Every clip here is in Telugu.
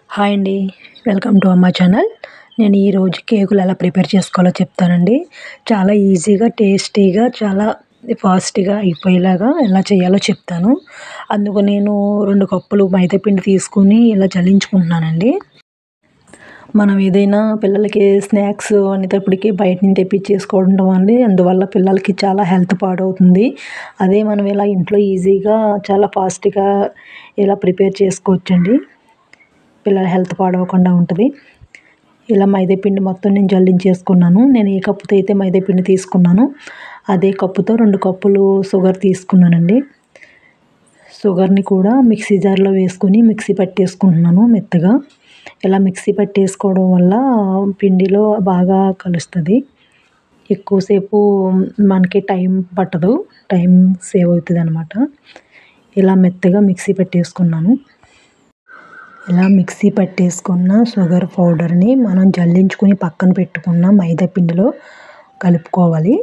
హాయ్ అండి. వెల్కమ్ టు అమ్మా ఛానల్. నేను ఈరోజు కేకులు ఎలా ప్రిపేర్ చేసుకోవాలో చెప్తానండి. చాలా ఈజీగా, టేస్టీగా, చాలా ఫాస్ట్‌గా అయిపోయేలాగా ఎలా చేయాలో చెప్తాను. అందుకు నేను 2 కప్పులు మైదాపిండి తీసుకొని ఇలా జల్లించుకుంటున్నానండి. మనం ఏదైనా పిల్లలకి స్నాక్స్ అనేటప్పటికి బయట నుంచి తెప్పించేసుకోవడం వల్ల అందువల్ల పిల్లలకి చాలా హెల్త్ పాడవుతుంది. అదే మనం ఇలా ఇంట్లో ఈజీగా చాలా ఫాస్ట్‌గా ఇలా ప్రిపేర్ చేసుకోవచ్చండి. పిల్లల హెల్త్ పాడవకుండా ఉంటుంది. ఇలా మైదాపిండి మొత్తం నేను జల్లించేసుకున్నాను. నేను ఏ కప్పుతో అయితే మైదాపిండి తీసుకున్నానో అదే కప్పుతో 2 కప్పులు షుగర్ తీసుకున్నానండి. షుగర్ని కూడా మిక్సీ జార్లో వేసుకొని మిక్సీ పట్టేసుకుంటున్నాను మెత్తగా. ఇలా మిక్సీ పట్టేసుకోవడం వల్ల పిండిలో బాగా కలుస్తుంది. ఎక్కువసేపు మనకి టైం పట్టదు. టైం సేవ్ అవుతుంది అనమాట. ఇలా మెత్తగా మిక్సీ పట్టేసుకున్నాను. ఇలా మిక్సీ పట్టేసుకున్న షుగర్ పౌడర్ని మనం జల్లించుకుని పక్కన పెట్టుకున్న మైదా పిండిలో కలుపుకోవాలి.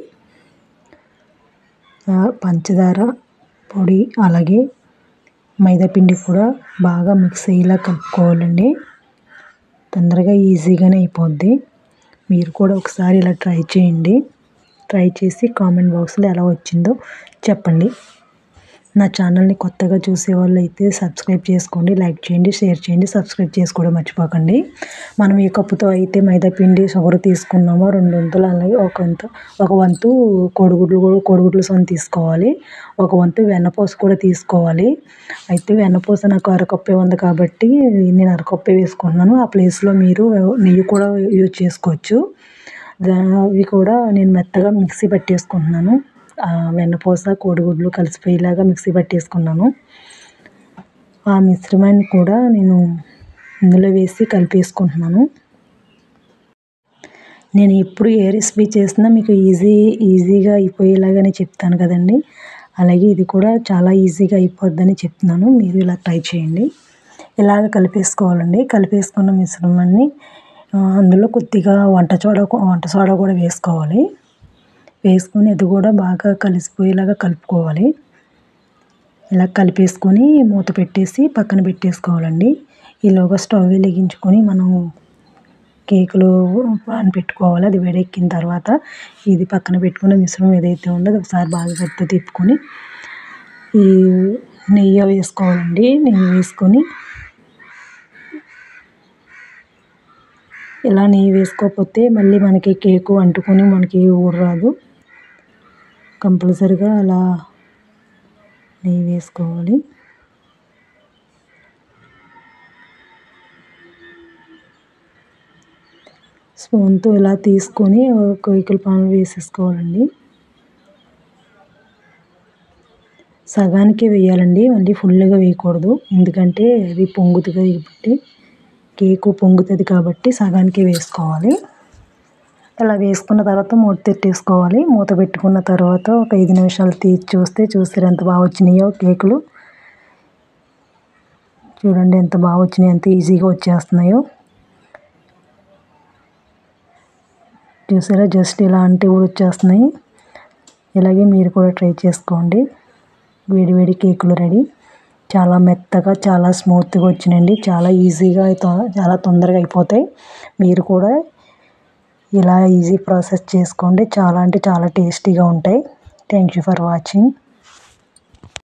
పంచదార పొడి అలాగే మైదా పిండి కూడా బాగా మిక్స్ అయ్యేలా కలుపుకోవాలండి. తొందరగా ఈజీగానే అయిపోద్ది. మీరు కూడా ఒకసారి ఇలా ట్రై చేయండి. ట్రై చేసి కామెంట్ బాక్స్లో ఎలా వచ్చిందో చెప్పండి. నా ఛానల్ని కొత్తగా చూసేవాళ్ళు అయితే సబ్స్క్రైబ్ చేసుకోండి, లైక్ చేయండి, షేర్ చేయండి, సబ్స్క్రైబ్ చేసుకోవడం మర్చిపోకండి. మనం ఏ కప్పుతో అయితే మైదాపిండి షుగర్ తీసుకున్నామో 2 వంతులు అలాగే ఒక వంతు కోడిగుడ్లు సొన తీసుకోవాలి. ఒక వంతు వెన్నపూస కూడా తీసుకోవాలి. అయితే వెన్నపూస నాకు అరకప్పే ఉంది కాబట్టి నేను అరకప్పే వేసుకుంటున్నాను. ఆ ప్లేస్లో మీరు నెయ్యి కూడా యూజ్ చేసుకోవచ్చు. అవి కూడా నేను మెత్తగా మిక్సీ పట్టేసుకుంటున్నాను. వెన్నపూస కోడిగుడ్లు కలిసిపోయేలాగా మిక్సీ పట్టేసుకున్నాను. ఆ మిశ్రమాన్ని కూడా నేను ఇందులో వేసి కలిపేసుకుంటున్నాను. నేను ఎప్పుడు ఏ రెసిపీ చేసినా మీకు ఈజీగా అయిపోయేలాగానే చెప్తాను కదండి. అలాగే ఇది కూడా చాలా ఈజీగా అయిపోద్దని చెప్తున్నాను. మీరు ఇలా ట్రై చేయండి. ఇలాగ కలిపేసుకోవాలండి. కలిపేసుకున్న మిశ్రమాన్ని అందులో కొద్దిగా వంట సోడా కూడా వేసుకోవాలి. వేసుకొని అది కూడా బాగా కలిసిపోయేలాగా కలుపుకోవాలి. ఇలా కలిపేసుకొని మూత పెట్టేసి పక్కన పెట్టేసుకోవాలండి. ఈలోగా స్టవ్ వెలిగించుకొని మనం కేకులు పాన్ పెట్టుకోవాలి. అది వేడెక్కిన తర్వాత ఇది పక్కన పెట్టుకున్న మిశ్రమం ఏదైతే ఉందో అది ఒకసారి బాగా గట్టిగా తిప్పుకొని ఈ నెయ్యి వేసుకోవాలండి. నెయ్యి వేసుకొని ఇలా నెయ్యి వేసుకోకపోతే మళ్ళీ మనకి కేకు అంటుకొని మనకి ఊడరాదు. కంపల్సరిగా అలా నెయ్యి వేసుకోవాలి. స్పూన్తో ఇలా తీసుకొని కేకుల పాన్లో వేసేసుకోవాలండి. సగానికి వేయాలండి, మళ్ళీ ఫుల్గా వేయకూడదు. ఎందుకంటే అది పొంగుతుంది కాబట్టి కేకు పొంగుతుంది కాబట్టి సగానికి వేసుకోవాలి. ఇలా వేసుకున్న తర్వాత మూత పెట్టేసుకోవాలి. మూత పెట్టుకున్న తర్వాత ఒక 5 నిమిషాలు తీసి చూస్తారు ఎంత బాగా వచ్చినాయో కేకులు. చూడండి ఎంత బాగా వచ్చినాయో, ఎంత ఈజీగా వచ్చేస్తున్నాయో. చూసారా, జస్ట్ ఇలా అంటే కూడా వచ్చేస్తున్నాయి. ఇలాగే మీరు కూడా ట్రై చేసుకోండి. వేడి కేకులు రెడీ. చాలా మెత్తగా, చాలా స్మూత్గా వచ్చినాయండి. చాలా ఈజీగా చాలా తొందరగా అయిపోతాయి. మీరు కూడా ఇలా ఈజీ ప్రాసెస్ చేసుకోండి. చాలా అంటే చాలా టేస్టీగా ఉంటాయి. Thank you for watching.